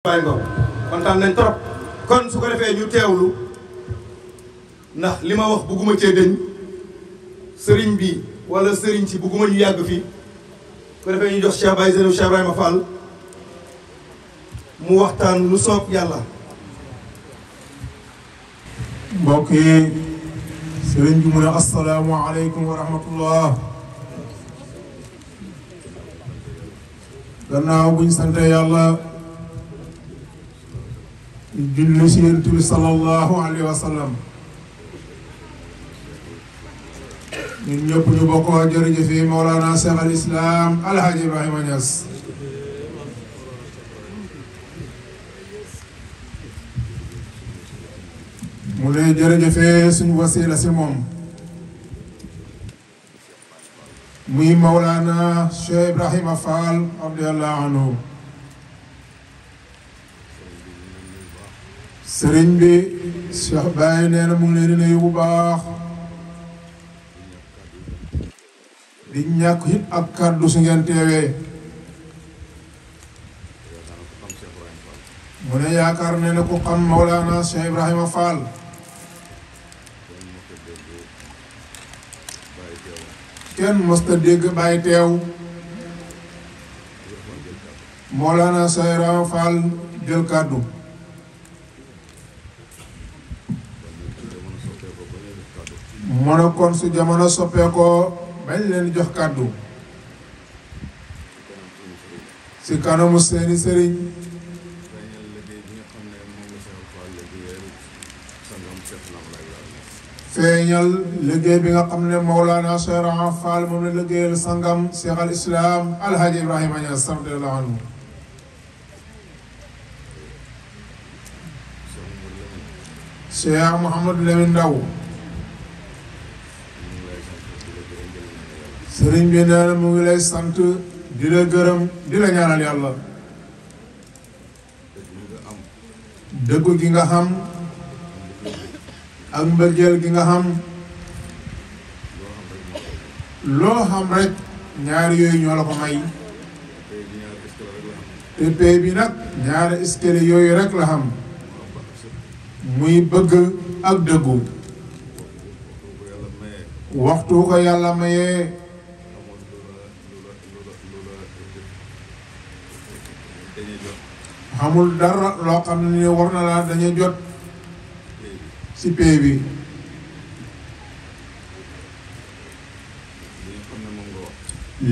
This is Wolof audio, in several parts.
Baye Ngom kontaan nañ trop kon su ko defee ñu teewlu ndax li ma wax bugguma cee dëñ sëriñ bi wala sëriñ si bugguma ñu yàgg fii su ko defee ñu jox Cheikh Baye Zeynou Cheikh Ibrahima Fall mu waxtaan lu soob yàlla. mbokk yi sëriñ bi mu ne assalaamu aleykum wa rahmatullah. gannaaw buñ sante yàlla julli si Yonent bi sallallahu alayhi wa sallam ñun ñëpp ñu bokk wax jërëjëf Mawlana Cheikh al Islam Alhaji Ibrahima Niass. mu ne jërëjëfee suñu wasila si moom muy Mawlana Cheikh Ibrahima Fall radiyallahu anhu. sëriñ bi Cheikh Baye nee na mu ngi leen di nuyu bu baax di ñàkk it ak kàddu su ngeen teewee. mu ne yaakaar ne na ku xam Mawlana Cheikh Ibrahima Fall kenn mosta dégg Baye teew Mawlana Cheikh Ibrahima Fall jël kàddu. mu ne kon su jamono soppeekoo bañ leen jox kàddu si kanamu seeni sëriñ feeñal liggéey bi nga xam ne Mawlana Cheikh Ibrahima Fall moom la liggéeyal sangam Cheikh al Islam Alhaji Ibrahima Niass radiyallahu anhu. Cheikh Mouhamadou Lamine Ndaw sëriñ bi nee na mu ngi lay sant di la gërëm di la ñaanal yàlla dëggu gi nga xam ak mbëggeel gi nga xam loo xam rek ñaari yooyu ñoo la ko may te pay bi nag ñaari escalier yooyu rek la xam muy bëgg ak dëggu waxtu ko yàlla mayee xamul dara loo xam ne war na laa dañu jot ci pay bi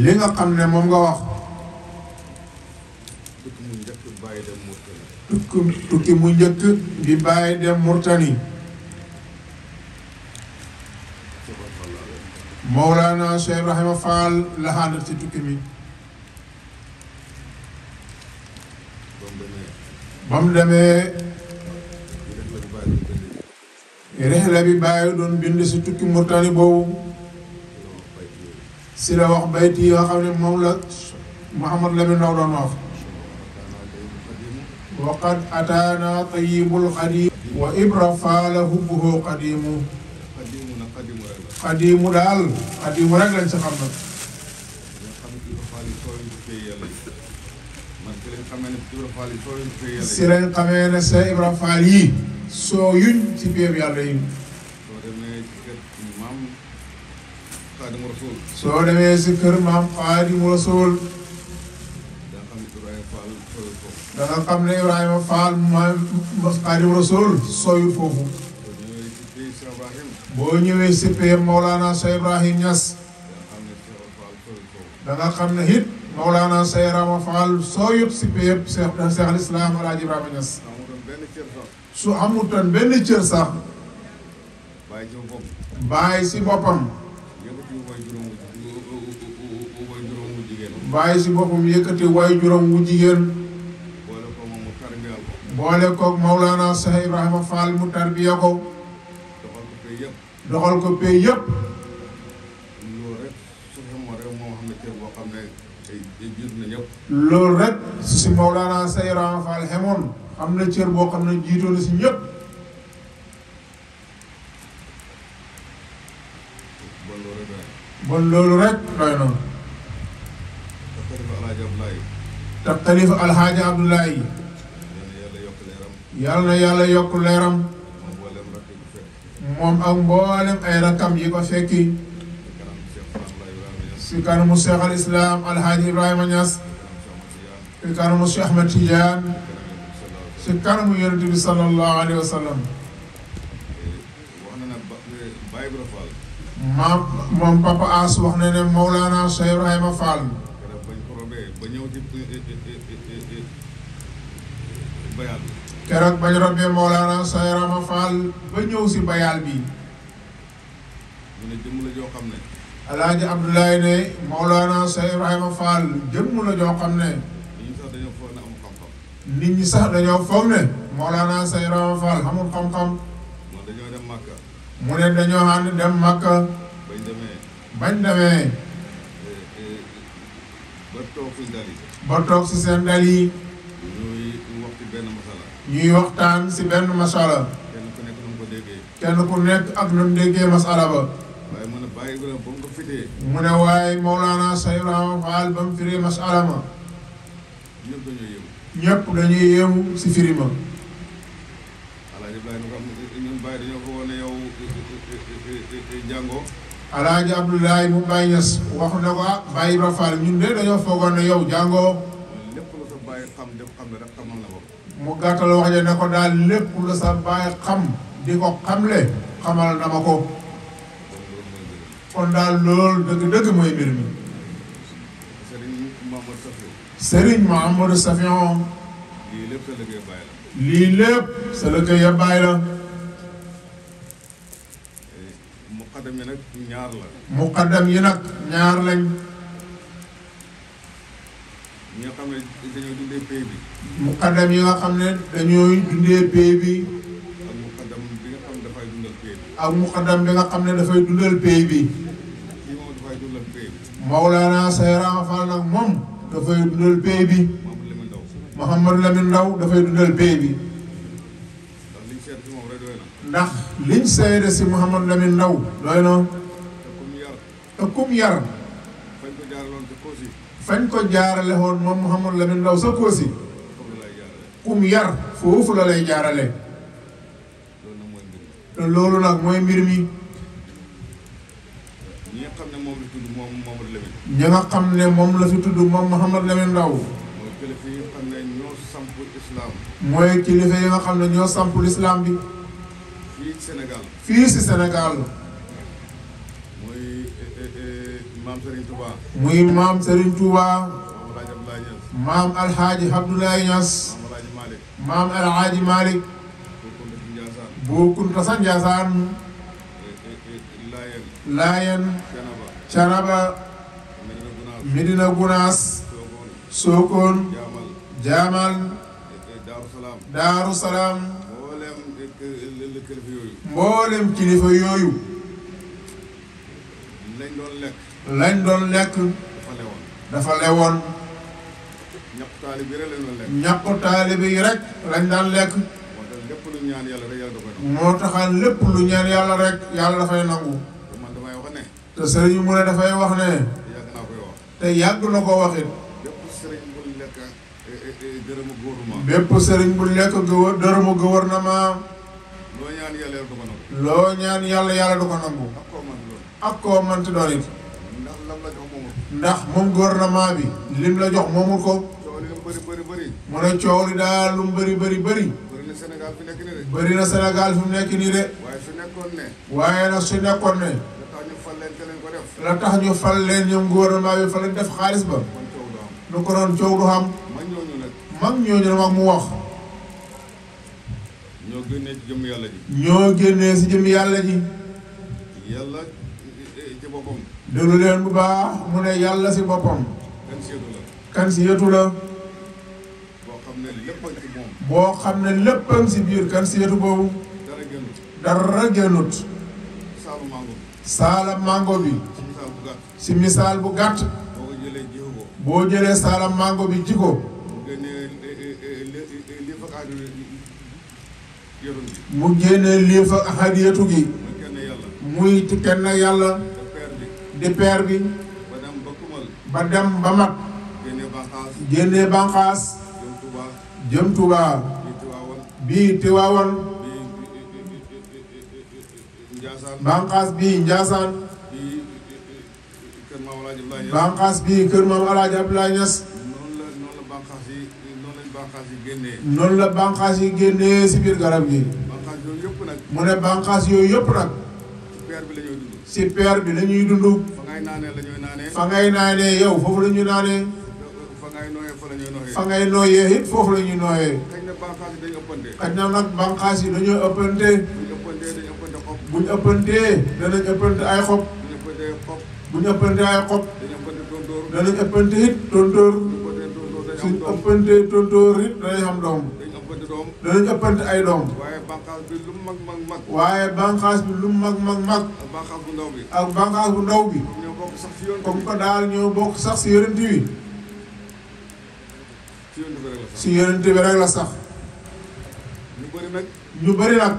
li nga xam ne moom nga wax tukki mu njëkk bi bàyyi dem Murtani Mawlana Cheikh Ibrahima Fall la àndal ci tukki mi ba mu demee rihla bi bàyyi doon bind si tukki Murtani boobu si la wax bayti yi nga xam ne moom la Mouhamad Lamine Ndaw doon wax wa qad ataana tayyibul xadim wa Ibra Faala hubbuhu qadimu xadimu daal xadimu rek lañ si xam nag si lañ xamee ne Cheikh Ibra Fall yi soo yuñ ci biir yàlla yi soo demee si kër maam Xaadimu Rasuul da nga xam ne Ibrahima Fall maam Xaadimu Rasuul sooyul foofu boo ñëwee si payam Mawlana Cheikh Ibrahim Niass da nga xam ne it Mawlana Cheikh Ibrahima Fall sooyut si payam Cheikh al Islam Alhaji Ibrahima Niass su amutoon benn cër sax bàyyi si boppam bàyyi si boppam yëkkati way juróom wu jigéen boole koog Mawlana Cheikh Ibrahima Fall mu tarbiya ko doxal ko pay yëpp loolu rek si Mawlana Cheikh Ibrahima Fall xemoon am na cër boo xam ne jiitoo na si ñëpp bon loolu rek doy na te xalifa Alhaaji Abdoulaye yal na yàlla yokk leeram moom ak mboolem ay rakam yi ko fekki si kanamu Cheikh al Islam Alhaji Ibrahima Niass si kanamu Cheikh Ahmed Tidiane si kanamu Yonent bi sallallahu alayhi wa sallam moom Papa As wax na ne Mawlana Cheikh Ibrahima Fall keroog bañ robbee Mawlana Cheikh Ibrahima Fall ba ñëw si bayal bi mu ne jëmm la joo xam ne Alaaji Abdoulaye ne Mawlana Cheikh Ibrahima Fall jëmm la joo xam ne nit ñi sax dañoo foog ne Mawlana Cheikh Ibrahima Fall amul xam-xam mu ne dañoo ànd dem Makka bañ demee ba toog si seen dal yi ñuy waxtaan si benn masala kenn ku nekk ak nu mu déggee masala ba mu ne waaye Mawlana Cheikh Ibrahima Fall ba mu firee masala ma ñëpp dañuy yéemu si firi ma Alaaji Abdoulaye mu Baye Niass wax na ko Baye Ibra Fall ñun de dañoo foogoon ne yow jàngoo mu gàttal wax ja ne ko daal lépp lu sa baay xam di ko xamle xamal na ma ko kon daal loolu dëgg-dëgg mooy mbir mi Serigne Mahamadou Safion lii lépp sa liggéey ya Baay la muqaddam yi nag ñaar lañ muqaddam yi nga xam ne dañooy dundee pay bi ak muqaddam bi nga xam ne dafay dundal pay bi Mawlana Cheikh Ibrahima Fall nag moom dafay dundal pay bi Mouhamadou Lamine Ndaw dafay dundal pay bi ndax liñ seede si Mouhamadou Lamine Ndaw doy na te kum yar fañ ko jaarale woon moom Mouhamadou Lamine Ndaw sa Kossy kum yar foofu la lay jaarale te loolu nag mooy mbir mi ñi nga xam ne moom la fi tudd moom Mouhamadou Lamine Ndaw mooy kilifa yi nga xam ne ñoo samp l'islam bi fii si Sénégal muy maam Serigne Touba maam Alhaji Abdoulaye Niass maam Alhaji Malick bu Kunta sa Ndiassane Layen Canaba Medina Gounass Sokone Jaamal Daaru Salaam mboolem kilifa yooyu lañ doon lekk dafa lewoon ñàkku taalibe yi rek lañ daan lekk moo taxal lépp lu ñaan yàlla rek yàlla dafay nangu te sëriñ mu ne dafay wax ne te yàgg na ko waxit bépp sëriñ bu lekk dërëmu gouvernement loo ñaan yàlla yàlla du ko nangu ak koo mënti doon it ndax moom gouvernement bi lim la jox moomul ko mu ne coow li daal lu mu bëri bëri bëri na Sénégal fi mu nekk nii de waaye nag su nekkoon ne la tax ñu fal leen ñoom gouvernement bi fa lañ def xaalis ba nu ko doon coow du xam mag ñooñu mag mu wax ñoo génnee si jëm yàlla ji yàlla ci boppam déglu leen bu baax mu ne yàlla si boppam kan si yetu la boo xam ne léppam si biir kan si yetu boobu dara génnut saala mango bi si misaal bu gàtt boo jëlee saala mango bi jiko mu génnee lii fa hadiyatu gi muy ci kenn yàlla di peer bi ba dem ba mat génnee banqaas jëm Tuubaa bii Tiwaawan bii Njaasaan banqaas bii Njaasaan bii kër Maam Alaaji Abdoulaye Niass banqaas bii kër Maam Alaaji Abdoulaye Niass noonu la banqaas yi noonu lañ banqaas yi génnee noonu la banqaas yi génnee si biir garab gi banqaas yooyu yëpp nag mu ne banqaas yooyu yëpp nag ci peer bi la ñuy dund si peer bi la ñuy dund fa ngay naanee la ñuy naanee fa ngay naanee yow foofu la ñuy naanee fa ngay nooyee fa la ñuy nooyee fa ngay nooyee it foofu la ñuy nooyee xëy na banqaas yi dañu ëppante xaj na nag banqaas yi dañoo ëppante buñu ëppantee dañu ëppante xob buñ ëppantee danañ ëppante ay xob buñu ëppantee xob buñ ëppante ay xob dañu ëppante tóndóor danañ ëppante it tontóor buñu ëppantee tóndóor dañu suñ am doom ëppante tontóor it danañ am doom dañu ëppante doom danañ ëppante ay doom waaye banqaas bi lu mag waaye banqaas bi lu mag ak banqaas bu ndaw bi ak banqaas bu ndaw bi ñoo bokk sax ci yoon comme que daal ñoo bokk sax si yonent bi ci yoon bi rek la sax si yonent bi rek la sax ñu bëri nag ñu bëri nag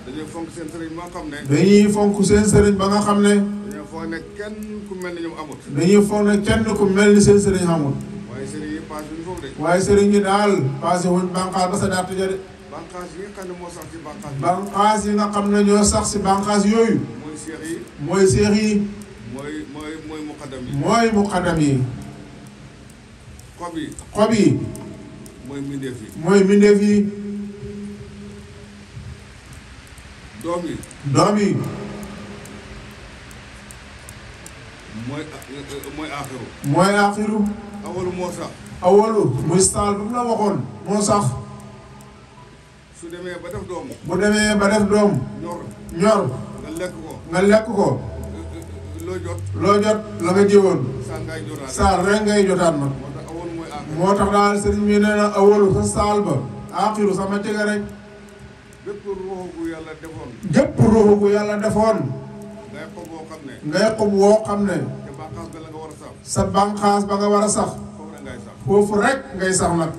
dañuy fonk seen sëriñ moo xam ne dañuy fonk seen sëriñ ba nga xam ne dañoo foog ne kenn ku mel ne ñoom amut dañuy foog ne kenn ku mel ni seen sëriñ xamul waaye sëriñ yi paas ñu foofu de waaye sëriñ yi daal passé wuñ banqaas ba sa daat ja de banqaas yi nga xam ne moo sax ci banqaas bi banqaas yi nga xam ne ñoo sax si banqaas yooyu mooy seex yi mooy seex yi mooy muqaddam yi mooy muqaddam yi xob yi xob yi mooy mbindeef yi mooy mbindeef yi doom yi doom yi mooy aaxiru mooy aaxiru awalu moo sax awalu muy saal bu mu la waxoon moo sax su demee ba def doom bu demee ba def doom ñor ñor nga lekk ko nga lekk ko loo jot loo jot la nga jiwoon saa ngay jotaat saal rek ngay jotaat nag moo tax awalu mooy aaxiru moo tax daal sëriñ bi nee na awalu sa saal ba aaxiru sama tega rek bépp ruuxu bu yàlla defoon gépp ruuxu bu yàlla defoon ngay xob boo xam ne ngay xob woo xam ne te banqaas ba la nga war a sax sa banqaas ba nga war a sax foofu rek ngay sax foofu rek ngay sax nag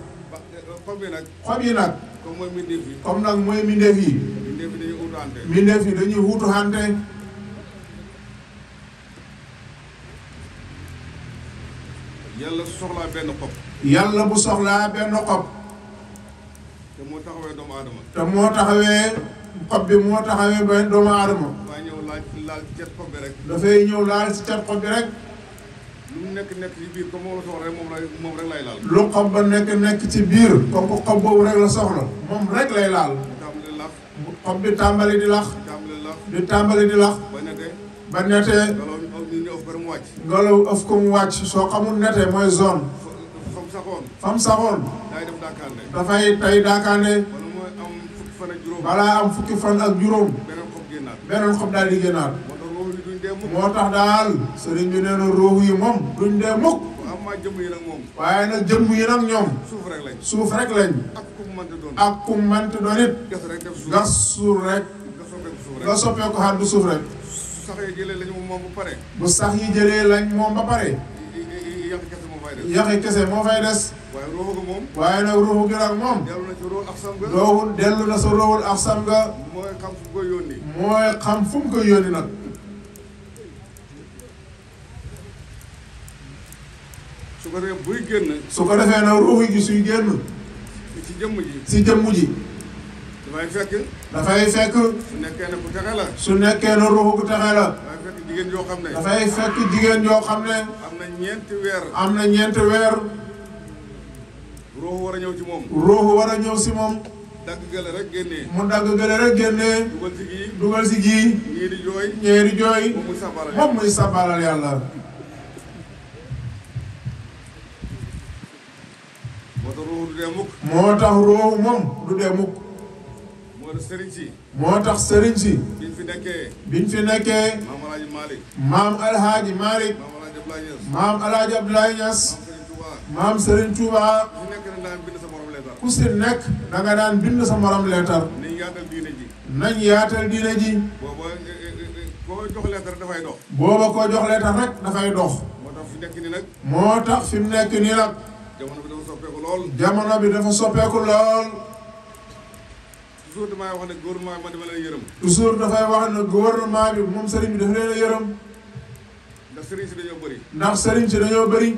xob bi nag xob yi nag comme mooy mbindeef yi comme nag mooy mbindeef yi mbindeef yi dañuy utaante mbindeef yi dañuy wuutu xante yàlla su soxlaa benn xob yàlla bu soxlaa benn xob te moo taxawee doomu aadama te moo taxawee xob bi moo taxawee ba doomu aadama waaye ñëw laal cet xob bi rek dafay ñëw laal si cat xob bi rek lu mu nekk ci biir comme moom la soxla rek moom rek lay laal lu xob ba nekk ci biir comme que xob boobu rek la soxla moom rek lay laal tàmbali lax xob bi tàmbali di lax di tàmbali di lax ba nete ba netee ngelaw ñu ne ëf ko mu wàcc ngelaw ëf ko mu wàcc soo xamul netee mooy zone fam saxoon fam saxoon daay dem daakaande dafay tey daakaande wala mooy am fukki fan ak juróom balaa am fukki fan ak juróom beneen xob génnaat beneen xob daal di génnaat moo tax ruux yi duñ dee mukk moo tax daal sëriñ bi nee na ruux yi moom duñ dee mukk am maa jëmm yi nag moom waaye nag jëmm yi nag ñoom suuf rek lañ suuf rek lañ ak ku mu mënta doon ak ku mënti doon it gas rek def suuf gas suuf rek nga soppeeku suuf rek nga soppee ko xaat du suuf rek su saxee jëlee lañu moom bu pare bu sax yi jëlee lañ moom ba pare yàq kese moom fay def yaxi kese moo fay des waaye ruuxu ga moom waaye nag ruuxu gi nag moom dellu na ci ruux ak sam ga doowu dellu na sa roowul ak sam nga mooy xam fu koy yónni mooy xam fu mu koy yónni nag su ko defee buy génn su ko defee nag ruuxu gi suy génn ci jëmm ji si jëmm ji dafay fekk dafay fekk su nekkee ne ku texe la su nekkee na ruuxu gu texe la dafay fekk jigéen yoo xam ne dafay fekk jigéen joo xam ne am na ñeenti weer am na ñeenti weer ruuxu war a ñëw ci moom ruuxu war a ñëw si moom dagg gële rek génnee mu dagg gële rek génnee dugal ci gii dugal si gii ñii di jooy ñeeri jooy moom muy sàbbala moom muy sabalal yàlla moo tax ruuxu du dee mukk moo tax ruuxu moom du dee mukk moo tax sëriñ si moo tax sëriñ si biñ fi nekkee biñ fi nekkee maam Alaaji Malick maam alhaaji Malick maam Alaaji Abdoulaye Niass maam alhaaji Abdoulaye Niass maam Sëriñ Tuubaa maam Serigne Touba su nekk na daan bind sa morom leetar ku si nekk danga daan bind sa morom leetar nañ yaatal diine ji nañ yaatal diine ji booba koo jox leetar dafay dox booba koo jox leetar rek dafay dox moo tax fi nekk ni nag moo tax fi mu nekk nii nag jamono bi dafa soppeeku lool jamono bi dafa soppeeku lool toujours damay wax ne gouvernement bi ma dama leen yërëm toujours dafay wax ne gouvernement bi moom sëriñ bi dafa leen a yërëm ndax sëriñ si dañoo bëri ndax sëriñ si dañoo bëri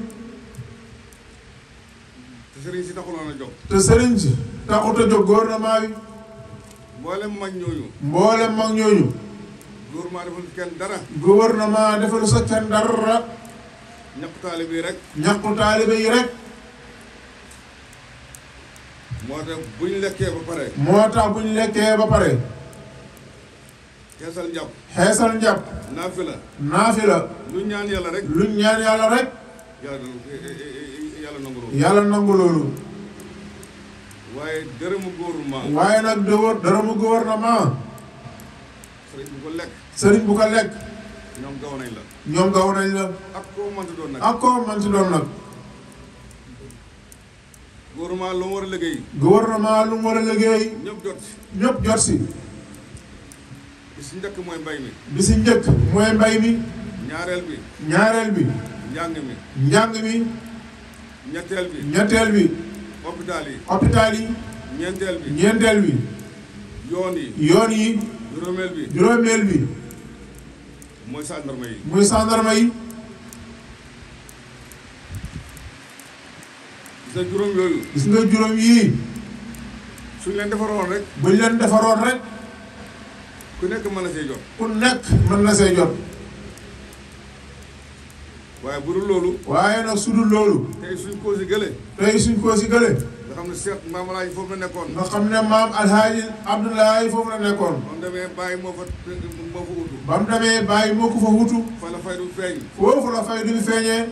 te sëriñ si taxuloon a jóg te sëriñ si taxut a jóg gouvernement bi mboolem mag ñooñu. mboolem mag ñooñu. gouvernement defal kenn dara. gouvernement defal sa kenn dara. ñàkku taalibe yi rek. ñàkku taalibe yi rek. moo tax bu ñu lekkee ba pare. moo tax bu ñu lekkee ba pare. xeesal njàpp. xeesal njàpp. naafila. naafila. lu ñaan yàlla rek. lu ñaan yàlla rek. yàlla nangu loolu. yàlla nangu loolu. waaye dërëmu gouvernement. waaye nag dërëmu gouvernement. sëriñ bu ko lekk. sëriñ bu ko lekk. ñoom gaw nañ la. ñoom gaw nañ la. ak koo mënti doon nag. ak koo mënti doon nag. gouvernement lu mu war a liggéey. gouvernement lu mu war a liggéey. ñëpp jot si. ñëpp jot si. bi si njëkk mooy mbay mi. bi si njëkk mooy mbay mi. ñaareel bi. ñaareel bi. njàng mi. njàng mi. ñetteel bi. ñetteel bi. hôpital yi. hôpital yi. ñeenteel bi. ñeenteel bi. yoon yi. yoon yi. juróomeel bi. juróomeel bi. mooy gendarme yi. muy gendarme yi. gis nga juróom yooyu. gis nga juróom yii. suñ leen defaroon rek. buñ leen defaroon rek. ku nekk mën na see jot. ku nekk mën na see jot. waaye bu dul loolu. waaye nag su dul loolu. tey suñ ko si gële. tey suñ ko si gële. nga xam ne seet maam Alaaji foofu la nekkoon. nga xam ne maam Alhaaji Abdoulaye foofu la nekkoon. ba mu demee bàyyi moo fa utu. ba mu demee bàyyi moo ko fa wutu. fa la fay du feeñ. foofu la fay du feeñee.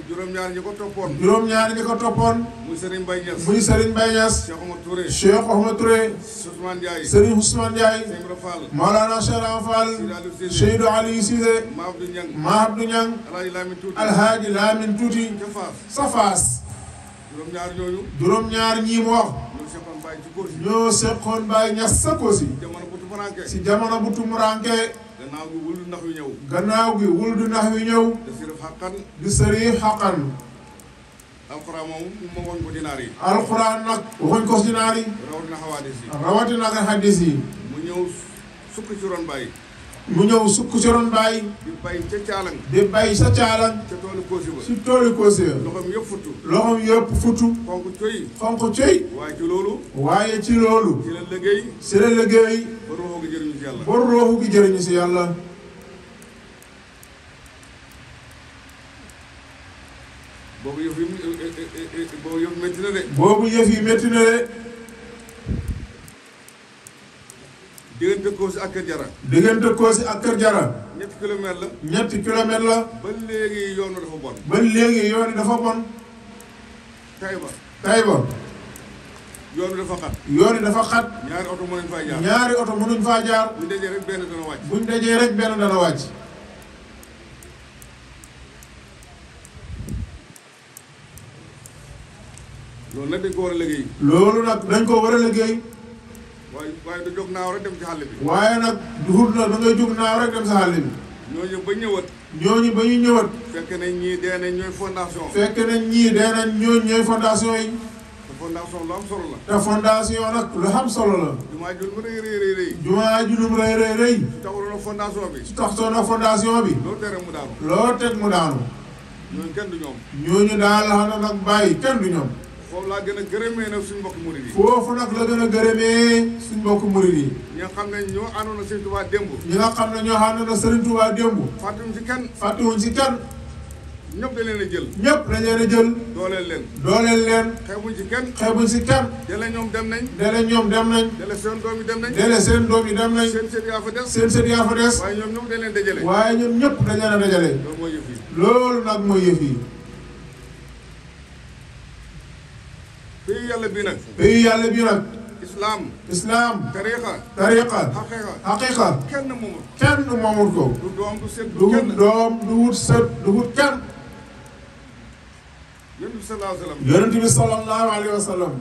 juróom-ñaar ñi ko toppoon. juróom-ñaar ñi ko toppoon. muy Serigne Mbaye Niass. muy Serigne Mbaye Niass. Cheikh Omar Touré. Cheikh Omar Touré. Ousmane Ndiaye. Serigne Ousmane Ndiaye. Sëñ Ibra Fall. Maolana Cheikh Fall. Seydou Aliou Cissé. Mahabdou Niang. Mahabdou Niang. Alhaji Lamine Tuuti. Alhaji Lamine Tuuti. ca Faas. sa Faas. juróom-ñaar ñooñu. juróom-ñaar ñii mu wax. ñoo seqoon Baye ci Kosi. ñoo seqoon Baye Niass sa Kosi. jamono bu tumuranke. si jamono bu tumuranke. gannaaw gi wul ndax yu ñëw. gannaaw gi wul du nax wi ñëw. da sirif xaqan. di sëriif xaqan. alxuraan moom moo woon ko dinaar yi. alxuraan nag waxuñ ko si naar yi. rawatina xawaadis yi. rawatina ak hadis yi. mu ñëw sukk ci ron Baye. mu ñëw sukk ci ron Baye. di bay ca caalang. di bay sa caalang. ca toolu Kosi ba. si toolu Kosi ya. loxoom yëpp futtu. loxoom yëpp futu. xonk coy. xonq coy. waaye ci loolu. waaye ci loolu. ci la liggéey. si la liggéey. ba roxoo gi jëriñu ci yàlla. ba rooxu gi jëriñu si yàlla. boobu yëf yi boobu yëf métti na de. boobu yëf yi métti na de. diggante Kosi ak Kër Jara. diggante Kosi ak Kër Jara. ñetti kilomètre la. ñetti kilomètre la. ba léegi yoonu dafa bon. ba léegi yoon yi dafa bon. Taïba. Taïba. yoonu dafa xat. yoon yi dafa xat. ñaari oto mënuñ fay jaar. ñaari oto mënuñ faa jaar. bu dajee rek benn dana wàcc. buñ dajee rek benn dana wàcc. loolu nag dañ ko war a liggéey. loolu nag dañ ko war a liggéey. waaye du jóg naaw rek dem ci xàll bi. waaye nag duhut na da ngay jóg naaw rek dem sa xàll bi. ñooñu ba ñëwat. ñooñu ba ñu ñëwat. fekk nañ ñii dee nañ ñooy fondation. fekk nañ ñii dee nañ ñooy fondation yi. te fondation lu am solo la. te fondation nag lu xam solo la. jumaa ju lu rëy rëy rëy. jumaa ju lu rëy rëy rëy. su taxuloon ak fondation bi. su taxutoon ak fondation bi. loo tere mu daanu. loo teg mu daanu. ñooñu kenn du ñoom. ñooñu daal la xam ne nag bàyyi kenn du ñoom. foofu laa gën a gërëmee nag suñu mbokki murid yi. foofu nag la gën a gërëmee suñ mbokku murid yi. ñi nga xam ne ñoo àndoon ak Sëriñ Tuubaa démb. ñi nga xam ne ñoo xam ne Sëriñ Tuubaa démb. fàttewuñ ci kenn. fàttewuñ si kenn. ñëpp dañ leen a jël. ñëpp dañ leen a jël. dooleel leen. dooleel leen. xeebuñ ci kenn. xeebuñ si kenn. dele ñoom dem nañ. dele ñoom dem nañ. dele seen doom yi dem nañ. dele seen doom yi dem nañ. seen sët yaa fa des. seen sët yaa fa des. waaye ñoom ñëpp dañ leen dajale. waaye ñun ñëpp dañ leen a dajale. loolu mooy yëf yi. loolu nag mooy yëf yi. pays yàlla bi nag. pays yàlla bi nag. islam. islam. tariqa. tariqa. xaqiqa. xaqiqa. kenn moomul. kenn moomul ko. du doom du sët du du wut kenn. doom du wut sët du wut kenn. yonent bi sallallahu alayhi wa sallam. yonent bi sallallahu alayhi wa sallam.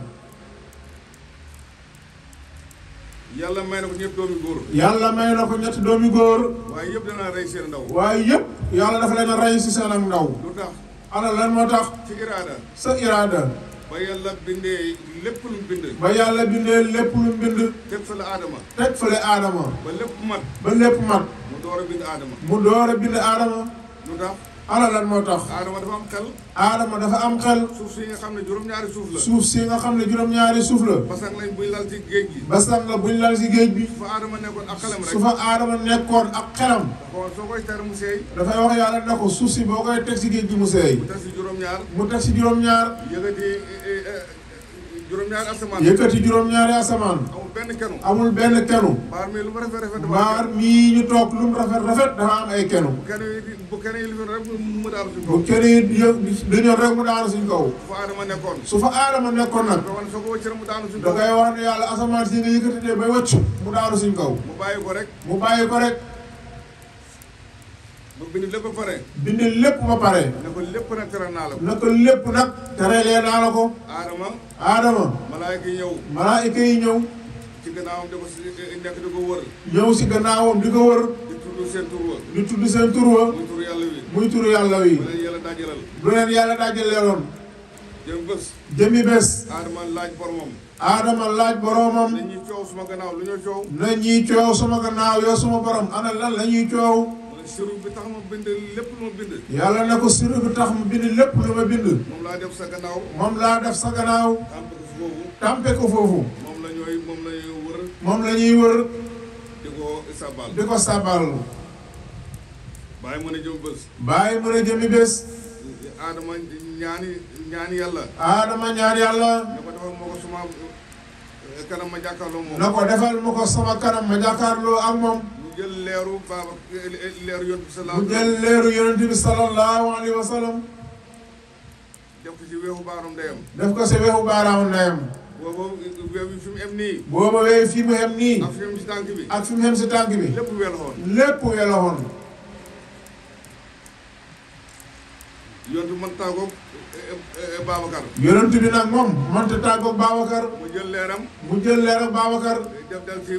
yàlla may na ko ñëpp doomi góor. yàlla may na ko ñetti doomi góor. waaye yëpp dana rey seen ndaw. waaye yëpp yàlla dafa leen a rey si seen ak ndaw. lu tax. ana lan moo tax. ci iraada. sa iraada. ba yàlla bindee lépp lu mu bind. ba yàlla bindee lépp lu mu bind. teg fa la aadama. teg fële aadama. ba lépp mat. ba lépp mat. mu door a bind aadama. mu door a bind aadama. lu tax. ana lan moo tax Adama dafa am xel. Adama dafa am xel suuf si nga xam ne juróom-ñaari suuf la. suuf si nga xam ne juróom-ñaari suuf la basang lañ buy lal ci géej gi. basang la buñ lal si géej bi su fa Adama nekkoon ak xelam rek. su fa Adama nekkoon ak xelam kon soo koy tere mu seey. dafay wax yàlla na ko suuf si boo koy teg si géej gi mu seey mu teg si juróom-ñaar. mu teg si juróom-ñaar yëkkati juróom-ñaari asamaan. yëkkati juróom-ñaari asamaan amul benn kenu. amul benn kenu mbaar mi lu mu rafet rafet. mbaar mii ñu toog lu mu rafet rafet dafa am ay kenu bu kenn yi li rek mu daal suñu bu kaw. kenn yi dañoo rek mu daanu suñ kaw fu fa Adama nekkoon. su fa Adama nekkoon nag da wan soo ko wëccee mu daanu suñu da kaw. koy wax ne yàlla asamaan si nga yëkkati dee bay wàcc mu daanu suñ kaw mu bàyyi ko rek. mu bàyyi ko rek ba bind lépp ba pare. bind lépp ba pare ne ko lépp nag tere naa la ko. na ko lépp nag terelee naa la ko Adama. Adama malaayka yi ñëw. malaayika yi ñëw ci gannaawam di ko si nekk di ko wër. ñëw si gannaawam di ko wër di tudd seen tur wa. di tudd seen tur wa muy tur yàlla wi. muy turu yàlla wi ba leen yàlla daajalal. bu leen yàlla dajaleeloon jëm bés. jëmi bés Adama laaj boromam. Adama laaj boroomam nit ñi coow suma gannaaw lu ñoo coow. na ñuy coow suma gannaaw yow suma borom ana lan la ñuy coow mu ne siru bi tax ma bind lépp lu ma bind. yàlla na ko siru bi tax mu bind lépp lu ma bind moom laa def sa gannaaw. moom laa def sa gannaaw tàmp ko foofu. tàmpe ko foofu moom la ñuy wër. moom la ñuy wër di ko sabal. di ko sabal bàyyi mu ne jëm bés. bàyyi mu ne jëmi bés Adama ñaani yàlla. Adama ñaan yàlla ne ko defal moo ko suma kanam ma jàkkaarloo moom. na ko defal ma ko sama kanam ma jàkkaarloo ak moom mu jël leeru baaba leeru yonent bi sallallahu mu jël leeru yonent bi sallallahu alayhi wa sallam def ko ci weexu baaram ndeyam. def ko si weexu baaraamu ndeyam boobu weew yi fi mu em nii. booba weey fii mu xem nii ak fi mu ci tànk bi. ak fi mu xem si tànk bi lépp weelaxoon. lépp weloxoon yonent bi mën tàggoog Babacar. yonent bi nag moom mënta tàggoog Babacar mu jël leeram. mu jël leer ak Babacar def dal ci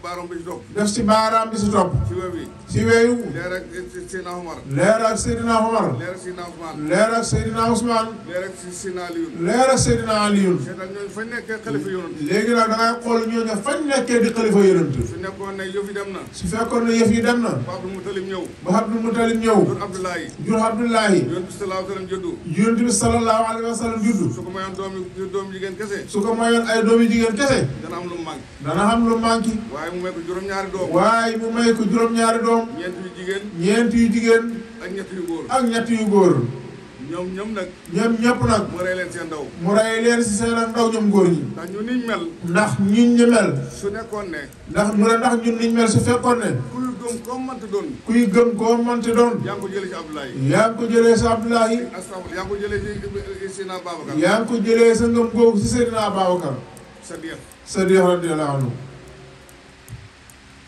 baaram bi ci topp. def si baaraam bi si topp ci weew yi. si weeyu leer ak Seydina Omar. leer ak Seydina Omar leer ak Seydina Ousmane. leer ak Seydina Ousmane leer ak Seydina Alioune. leer ak Seydina Aliyun seetal ñooñu fañ nekkee xalifa yonent. léegi nag da ngay xool ñooñu fañ nekkee di xalifa yonent su nekkoon ne yëf yi dem na. su fekkoon ne yëf yi dem na ba Abdul Mutalib ñëw. ba Abdul Mutalib ñëw jur Abdoulaye. jur Abdullahi yonent bi sallallahu alayhi wa sallam juddu. yonent bi sallallahu alayhi wa sallam juddu su ko mayoon doomu jigéen kese. su ko mayoon ay doomi jigéen kese dana am lu mu manqué. dana xam lu manqué waaye mu may ko juróom-ñaari doom. waaye mu may ko juróom-ñaari doom ñeent yu jigéen. ñeent yu jigéen ak ñett yu góor. ak ñett yu góor ñoom nag. ñoom ñëpp nag mu rey leen seen ndaw. mu rey leen si seen ak ndaw ñoom góor ñi ndax ñu niñ mel. ndax ñun ñu mel su nekkoon ne. ndax mu ne ndax ñun niñ mel su fekkoon ne kuy gëm koo mënta doon. kuy gëm koo mënti doon yaa ngi ko jëlee ci Abdoulaye. yaa ngi ko jëlee sa Abdullahi astafurlah yaa ngi ko jëlee ci Seydina Babacar. yaa ngi ko jëlee sa ngëm googu si Seydina Babacar Sadiq. Sadiq radiyallahu anhu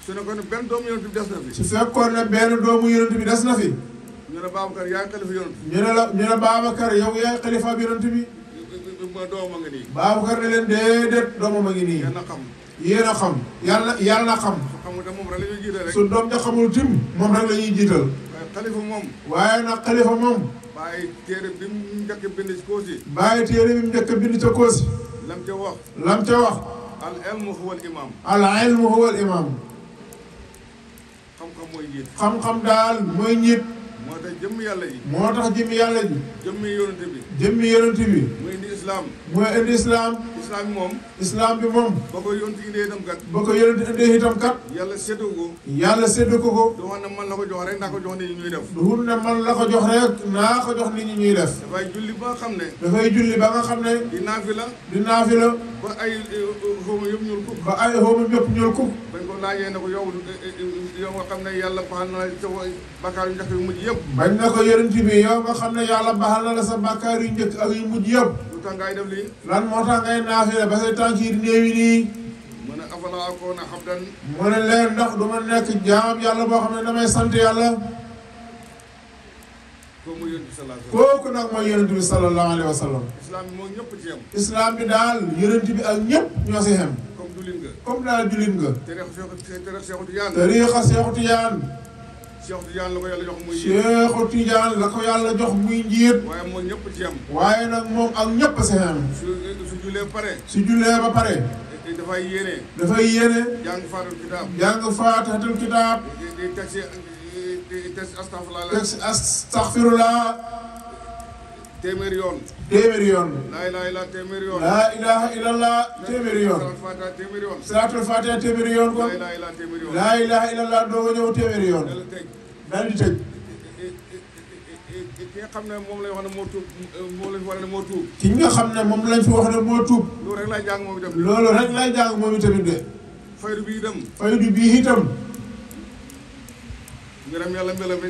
su nekkoon ne benn doomu yonent bi des na fi. su fekkoon ne benn doomu yonent bi des na fi ñu ne Babacar yaa ngi xalifa yonent. ñu ne Babacar yow yaay xalifa bi yonent bi ma doomam a nga nii. Babacar ne leen déedéet doomam a ngi nii yéen a xam. yéen a xam yàlla na xam su xamul te moom rek la ñuy jiite rek. su doom ja xamul tim moom rek la ñuy jiital waaye xalifa moom. waaye nag xalifa moom bàyyi téere bi mu njëkk a bind ci Koosi. bàyyi téere bi mu njëkk a bind ca Koosi lam ca wax. lam ca wax al ilmu huwa al imam. al ilmu huwa al imam xam-xam mooy njiit. xam-xam daal mooy njiit moo tax jëmm yàlla yi. moo tax jëmmi yàlla ji jëmmi yonent bi. jëmmi yonent bi muy indi islam. mooy indi islam islam bi moom. islam bi moom ba ko yonent indee itam kat. ba ko yonent indee itam kat yàlla séddu ko. yàlla séddu ko ko du wax ne man la ko jox rek naa ko jox nit ñi ñuy def. du wut ne man la ko jox rek naa ko jox nit ñi ñuy def dafay julli ba nga xam ne. dafay julli ba nga xam ne di naafila. di naafila ba ay xawma yëpp ñuul ko. ba ay xoomu ñëpp ñuul kuk bañ ko laajee ne ko yow nga xam ne yàlla baxal na la sa bakkaar yu njëkk yu mujj yëpp. bañ na ko yonent bi yow nga xam ne yàlla baxal na la sa bàkkaar yu njëkk ak yu mujj yëpp lu tax ngay def lii. lan moo tax ngay naafila ba say tànk yi di néewi nii mu ne afala akoona xabdan. mu ne leen ndax du ma nekk jaam yàlla boo xam ne damay sant yàlla kooku mooy yonent bi sallallahu alayhi wa sallam. kooku nag mooy yonent bi sallallahu alayhi wa sallam islam bi moom ñëpp ci yem. islam bi daal yonent bi ak ñëpp ñoo si xem comme jullit nga. comme daal jullit nga tere Seexu Tijaan. tariixa Seexu Tijaan Seexu Tijaan la ko yàlla jox muy. Seexu Tijaan la ko yàlla jox muy njiit waaye moom ñëpp ci yem. waaye nag moom ak ñëpp si xem su jullee pare. su jullee ba pare dafay yéene. dafay yéene jàng Faatihatul Kitaab. jàng Faatihatul Kitaab di teg ci te astafurlah teg si astaghfirullah téeméeri yoon. téeméeri yoon. laa ilaaha illa téeméeri yoon. laa ilaha illallah téeméeri yoon. salaatu fatiha téeméeri yoon. salaatul fatiha téeméeri yoon kon. laa ilaaha illa téeméeri yoon. laa ilaha illallah doo nga ñëw téeméeri yoon. dala teg. daal di tëj. ki nga xam ne moom lañ wax ne moo tuub moom lañ wax ne moo tuub. ki nga xam ne moom lañ fi wax ne moo tuub. loolu rek laay jàng moom itam. loolu rek lay jàng moom itamit de. faydu bi itam. faydu bii itam. mbiram yàlla mbiram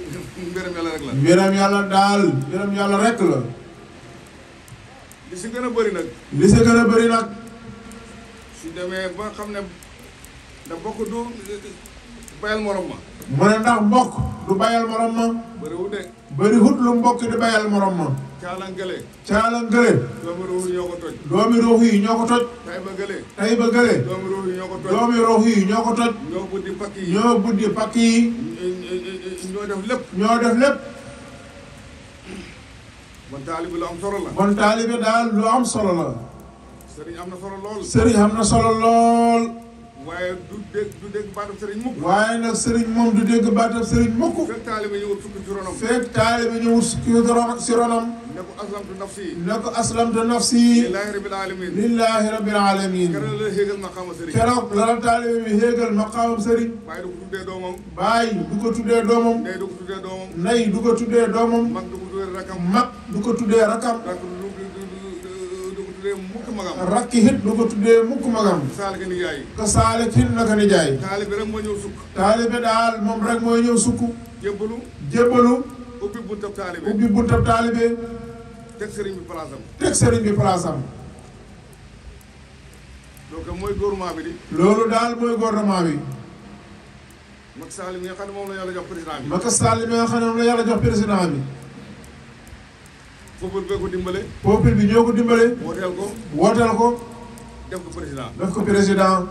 yàlla rek la. mbiram yàlla daal mbiram yàlla rek la. li si gën a bëri nag. li si gën a bëri nag. su demee ba xam ne da bokk du bayal morom ma. mu ne ndax mbokk du bayal morom ma. bëriwul de. bëri hut lu mbokk di bayal morom ma. caalan gële. caalan gële. doomi ruux yi ñoo ko toj. doomi ruux yi ñoo ko toj. tay ba gële. tay ba gële. doomi ruux yi ñoo ko toj. doomi ruux yi ñoo ko toj. ñoo buddi pakk yi. ñoo buddi pakk yi. ñoo def lépp. ñoo def lépp. bon taalibi lu am solo la. bon taalibi daal lu am solo la. sëriñ am na solo lool. sëriñ am na solo lool. waaye du dégg baatam sëriñ mukk. waaye nag sëriñ moom du dégg baatam sëriñ mukk. fekk taalibi ñëwul fukki ci ronam. fekk taalibi ñëwul si ronam. ne ko aslamtu nafsi. ne ko aslamtu nafsi. lillahi rabbil alamin. lillahi rabbil alamin. keroog la xéegal maqaama sëriñ. keroog la la taalibi bi xéegal maqaamam sëriñ. baay du ko tuddee doomam. baay du ko tuddee doomam. ndey du ko tuddee doomam. ndey du ko tuddee doomam. mag du ko tuddee rakam. mag du ko tuddee rakam. rakk du ko tuddee mukk magam. rakki hit du ko tuddee mukk magam. saal ga nijaay. ko saale hit naka ni jaay. taalibi rek moo ñëw sukk. taalibi daal moom rek mooy ñëw sukk. jébbalu. jébbalu. ubbi buntab taalibi. ubbi buntab taalibi. teg sëriñ bi palaasam. teg sëriñ bi palaasam. donc mooy gouvernement bi di. loolu daal mooy gouvernement bi. Macky Sall mi nga xam ne moom la yàlla jox président bi. Macky Sall mi nga xam ne moom la yàlla jox président bi. peuple bee ko dimbale. peuple bi ñoo ko dimbale. wooteel ko. wooteel ko. def ko président. def ko président.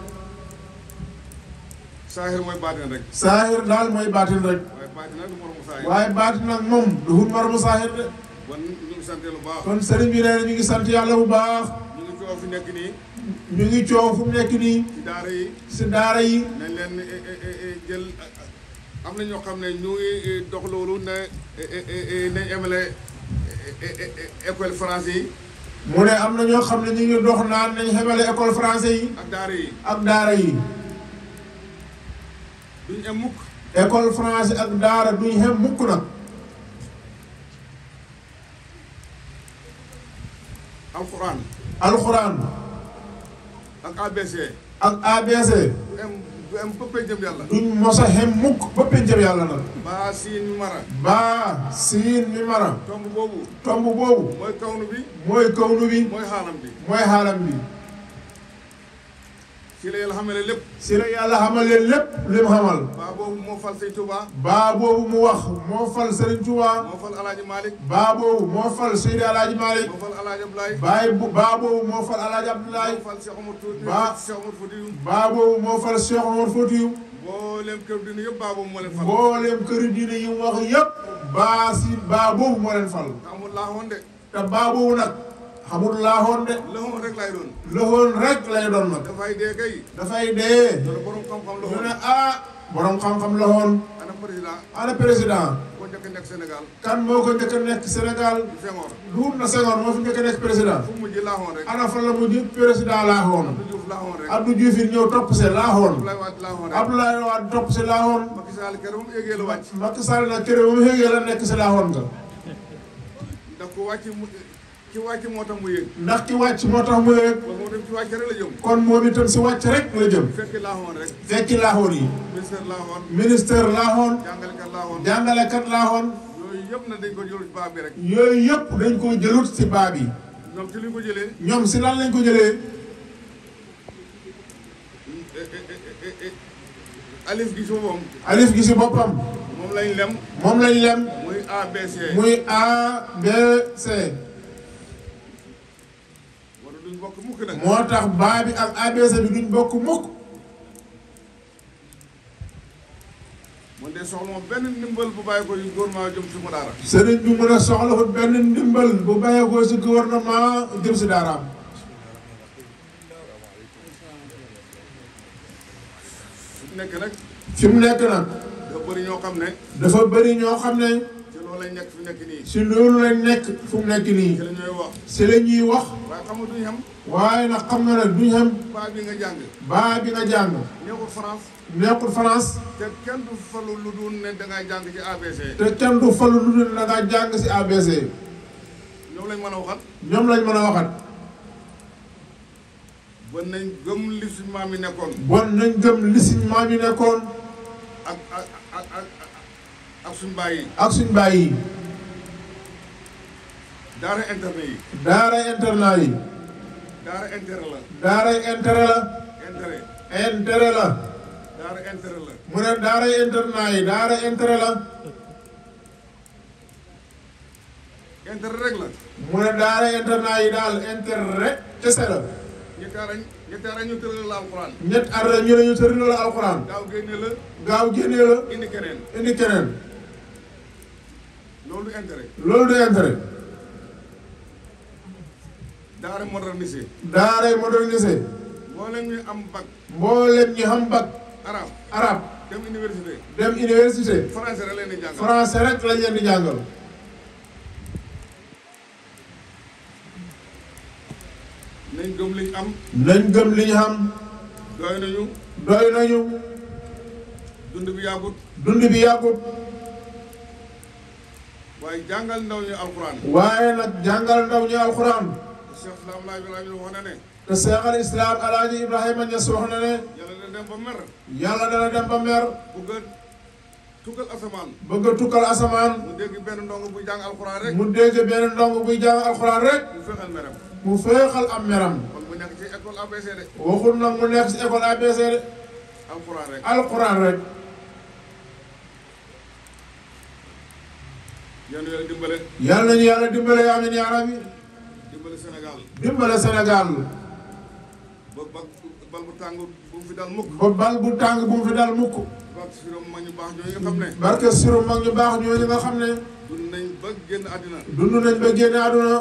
saahir mooy baatin rek. saahir daal mooy baatin rek. waaye baatin nag du moromu saahir. waaye baatin nag moom du hut moromu saahir de. kon ñu ngi sant lu baax. kon sëriñ bi nee na ñu ngi sant yàlla bu baax. ñu ngi coow fi nekk nii. ñu ngi coow fu mu nekk nii. ci daara yi. si daara yi. nañ leen jël am na ñoo xam ne ñu ngi dox loolu ne nañ emale école français yi. mu ne am na ñoo xam ne ñu ngi dox naan nañ xamale école français yi. ak daara yi. ak daara yi. duñ em mukk. école français ak daara duñ xem mukk nag. alxuraan. alxuraan. ak ABC. ak ABC. du em ba pencam yàlla. duñ mos a xem mukk ba pencam yàlla nag. baa siin mi mara. baa siin mi mara. tomb boobu. tomb boobu. mooy kawnu bi. mooy kawnu bi. mooy xaalam bi. mooy xaalam bi. ci la yàlla xamale lépp. si la yàlla xamalee lépp li mu xamal. baa boobu moo fal Sëñ Touba. baa boobu mu wax moo fal Serigne Touba. moo fal Alaaji Malick. baa boobu moo fal Seydi Alaaji Malick. moo fal Alaaji Abdoulaye. baa boobu moo fal Alaaji Abdoulaye. moo fal Cheikh Omar Fouti. Ba- Cheikh Omar Foutiyou. baa boobu moo fal Cheikh Omar Foutiyou. mboolem kër dina yëpp baa boobu moo leen fal. mboolem këri diine yi mu wax yépp baa boobu moo leen fal. te amul laaxoon de. te baa boobu nag xamul laaxoon de. laaxoon rek lay doon. loxoon rek lay doon nag. dafay dee kay. dafay dee. loolu borom xam-xam ñu laaxoon. ne borom xam-xam loxoon. ana président. ana président. ko njëkk a nekk Sénégal. kan moo ko njëkk a nekk Sénégal. Senghor. luut na Senghor moo fi njëkk a nekk président. fu mu mujj laaxoon rek. ana fan la mujj président laaxoon. Abdou Diouf laaxoon rek. Abdou Diouf it ñëw topp si laaxoon. Abdoulaye Wade laaxoon rek. Abdoulaye Wade topp si laaxoon. Macky Sall kër ba mu eggee la wàcc. Macky Sall nag kër ba mu xëgee la nekk si laaxoon nga. ndax ko wàcc mu ci wàcc moo tax mu yëg. ndax ki wàcc moo tax mu yëg. kon moo dem ci wàcc rek la jëm. kon moom itam si wàcc rek la jëm. fekk laaxoon rek. fekki laaxoon yi. ministère laaxoon. ministère laaxoon. jàngalekat laaxoon. jàngalekat laaxoon. yooyu yëpp na dañ ko jël ci baa bi rek. yooyu yëpp dañ ko jëlut si baa bi. ñoom ci li ñu ko jëlee. ñoom si lan lañ ko jëlee. alif gi ci boppam. alif gi si boppam. moom lañ lem. moom lañ lem. muy ABC. muy A B C. wala duñ bokk mukk nag. moo tax baa bi ak ABC bi duñ bokk mukk. man de soxla ma benn ndimbal bu bàyyi ko yu gouvernement jëm ci mu daara. sëriñ bi mën a soxla ko benn ndimbal bu bàyyeekoo si gouvernement jëm si daaraam. su nekk nag. fi mu nekk nag. dafa bëri ñoo xam ne. dafa bëri ñoo xam ne. ci loolu lañ nekk fi nekk nii. si loolu lañ nekk fu mu nekk nii. ci la ñuy wax. si la ñuy wax. waaye xam nga duñ xam. waaye nag xam nga ne duñ xam. baa bi nga jàng. baa bi nga jàng. nekkul France. nekkul France. te kenn du falu lu dul ne da ngay jàng ci ABC. te kenn du falu lu dul da ngaa jàng si ABC. ñoom lañ mën a waxat. ñoom lañ mën a waxat. bon nañ gëm li suñ maam yi nekkoon. bon nañ gëm li suñ maam yi nekkoon. ak suñ baay yi. ak suñ baay yi. daara internet yi. daara internat yi. daara intérêt la. daara intérêt la. intérêt. intérêt la. daara intérêt la. mu ne daara internat yi daara intérêt la. intérêt rek la. mu ne daara internat yi daal intérêt kese la. ñetti ara ñu tëral la alxuraan. ñett ar la ñu ne ñu tëral la alxuraan. gaaw génne la. gaaw génnee la. indi keneen. indi keneen. loolu du intérêt. loolu du intérêt. daara modernisé. daaray modernisé. mboolem ñu am bac. mboolem ñi xam bac. arab. dem université. dem université. français rek leen di jàngal. français rek lañ leen di jàngal. nañ gëm liñ am. nañ gëm li ñu xam. doy nañu. doy nañu. dund bi yàggut. dund bi yàggut. waaye jàngal ndaw ñu alxuraan. waaye nag jàngal ndaw ñi alxuraan. Cheikh Islam Laay Ibrahima wax na ne. te Cheikh al Islam Alaaji Ibrahima Niass wax na ne. yàlla dana dem ba mer. yàlla dana dem ba mer. bëgg a tukkal asamaan. bëgg a tukkal asamaan. mu dégg benn ndongo buy jàng alxuraan rek. mu dégg benn ndong buy jàng alxuraan rek. mu fexeel meram. mu féexal am meram. kon mu nekk ci école ABC de. waxul nag mu nekk si école ABC de. alxuraan rek. alxuraan rek. yéen yàlla dimbale. yàlla nañu yàlla dimbale amiin yaa rabbi. dimbale Sénégal. dimbale Sénégal. ba bal bu tàng bu mu fi dal mukk. ba bal bu tàng bu mu fi dal mukk. barke si réew mag ñu baax ñooñu nga xam ne. barke siru mag ñu baax ñooñu nga xam ne. dund nañ ba génn àddina. dund nañ ba génne àdduna.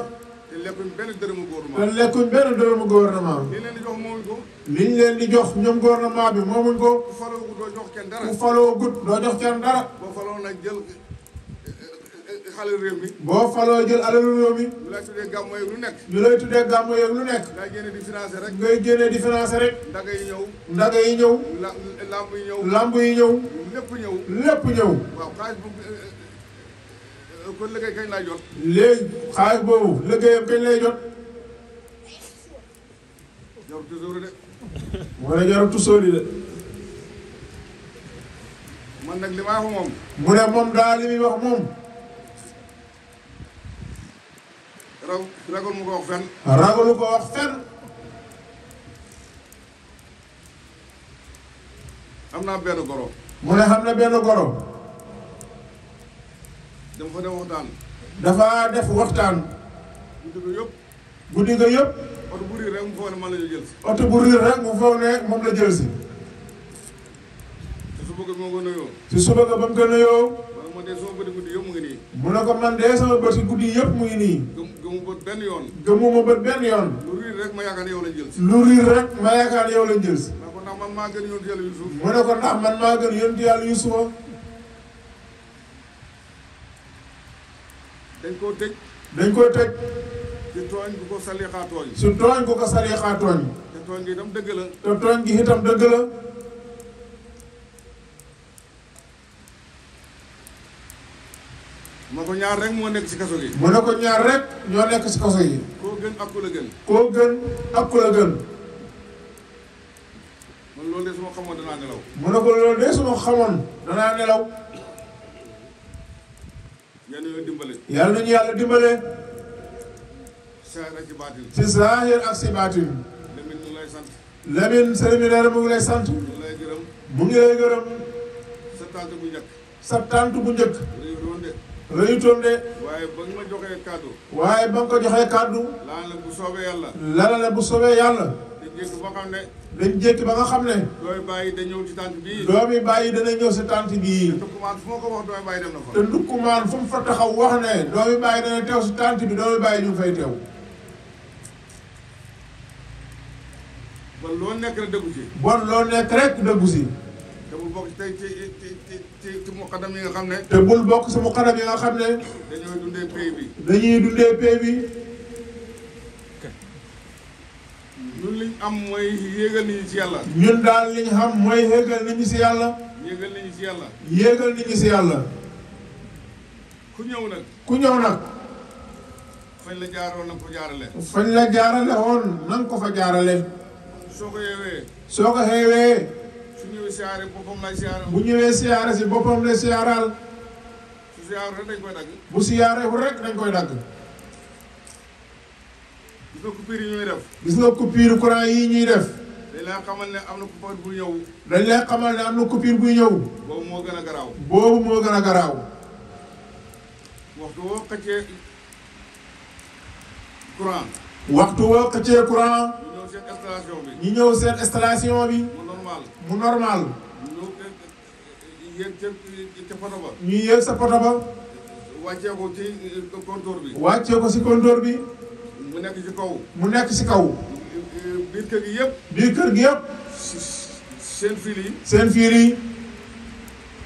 te lekkuñ benn dërëmu te gouvernement. lekkuñ benn dërëmu gouvernement. li leen di jox moomuñ ko. liñ leen di jox ñoom gouvernement bi moomuñ ko. ku faloo doo jox kenn dara. ku faloo gut doo jox kenn dara. boo faloo nag jël xale réew mi. boo faloo jël alalu réew mi. ñu lay tuddee gàmmu yeeg lu nekk. ñu lay tuddee gàmmu yeeg lu nekk. ngay génne di financé rek. ngay génnee di financé rek. ndaga yi ñëw. ndaga yi ñëw. lamb yi ñëw. lamb yi ñëw. lépp ñëw. lépp ñëw. waaw xaalis bu kon liggéey kañ lay jot. léegi xaalis boobu liggéeyam kañ lay jot. jarul toujours de. wala jarul tusóoli de. man nag li ma wax moom. mu ne moom daal li muy wax moom. ragal mu ko wax fenn. ragalu ko wax fenn. am naa benn goro. mu ne xam na benn goro. dama fa dem waxtaan. dafa def waxtaan. guddi ga yëpp. guddi ga yëpp. oto bu riir rek mu foog ne man la ñu jël si. oto bu riir rek mu foog ne moom la jël si. te su bëgg moo ko nuyoo. si suba ga ba mu ko nuyoo. wala man de sama bëri guddi yëpp mu ngi nii. mu ne ko man de sama bëti guddi yëpp mu ngi nii. gëmu bët benn yoon. gëmuma bët benn yoon. lu riir rek ma yaakaar ne yow lañ jël si. lu riir rek ma yaakaar ne yow lañ jël si. ma ko ndax man maa gën yoon yàlla Yuusuf. mu ne ko ndax man maa gën yonent yàlla Yuusufa. dañ koo tëj. dañ ko tëj. ci tooñ bu ko salixaa tooñ. su tooñ ku ko salixaa tooñ. te tooñ gi itam dëgg la. te tooñ gi itam dëgg la. ma ko ñaar rek moo nekk ci kaso gi. mu ne ko ñaar rek ñoo nekk si kaso yi. koo gën ak ku la gën. koo gën ak ku la gën. man loolu de su ma xamoon danaa nelaw. mu ne ko loolu de su ma xamoon danaa nelaw. yéen ñoo dimbale. yàlla nañu yàlla dimbale. saahir ak ci baatin. ci saahir ak si baatin. Lamine ñu ngi lay sant. Lamine sëriñ bi nee na mu ngi lay sant. ñu ngi lay gërëm. mu ngi lay gërëm. sa tànt bu njëkk. sa tànt bu njëkk. réew de. rëyutoon de. waaye ba nga ma joxee kàddu. waaye ba nga ko joxee kàddu. laan la bu soobee yàlla. lala la bu soobee yàlla. dañ jékki ba xam ne. dañ jékki ba nga xam ne. dooy bàyyi da ñëw ci tànt bii. doomi bàyyi dana ñëw si tànt bii. te commande fu ma ko wax dooy bàyyi dem na fa. te ndukkumaan fu mu fa taxaw wax ne doomi bàyyi dana teew si tànt bi doomi bàyyi ñu ngi fay teew. ba loo nekk na dëggu ci. bon loo nekk rek dëggu si. te bul bokk tey ci muqaddam yi nga xam ne. te bul bokk si muqaddam yi nga xam ne. dañuy dundee pay bi. dañuy dundee pay bi. ñun liñ am mooy yéegal nit ñi ci yàlla. ñun daal liñ xam mooy yéegal nit ñi si yàlla. yéegal nit ñi ci yàlla. yéegal nit ñi si yàlla. ku ñëw nag. ku ñëw nag. fañ la jaaroon na nga ko jaarale. fañ la jaarale woon na nga ko fa jaarale. soo ko yeewee. soo ko xeewee. su ñëwee siyaare boppam lay siyaare. bu ñëwee siyaare si boppam la siyaaraal. su siyaare rek dañ koy dagg. bu siyaare wu rek dañ koy dagg. gis nga coupure yi ñuy def. gis nga coupure courant yi ñuy def. dañ lay xamal ne am na coupure bu ñëw. dañ lay xamal ne am na coupure buy ñëw. boobu moo gën a garaaw. boobu moo gën a garaaw. waxtu woo xëccee courant. waxtu woo xëccee courant. ñu ñëw seen installation bi. ñu ñëw seen installation bi. mu normal. mu normal. ñu yéeg ca poto ba. ñu yéeg sa poto ba. wàccee ko ci compteur bi. wàccee ko si compteur bi. mu nekk ci kaw. mu nekk si kaw. biir kër gi yëpp. biir kër gi yëpp. seen fil yi. seen fiir yi.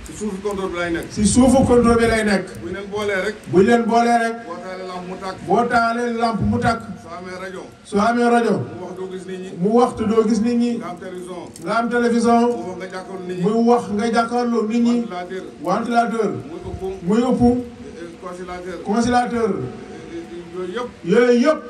ci suufu compteur bi lay nekk. si suufu compteur bi lay nekk. bu ñu leen boolee rek. bu ñu leen boolee rek. boo taalee lampe mu tàkk. boo taalee lampe mu tàkk. soo amee rajo. soo amee rajo. mu wax doo gis nit ñi. mu waxtu doo gis nit ñi. nga am télévision. nga am télévision. mu wax nga jàkkaarloo nit ñi. muy wax nga jàkkaarloo nit ñi. ventilateur. ventilateur. muy ëpp. muy ëpp. consulateur. consulateur. yooyu yëpp. yooyu yëpp.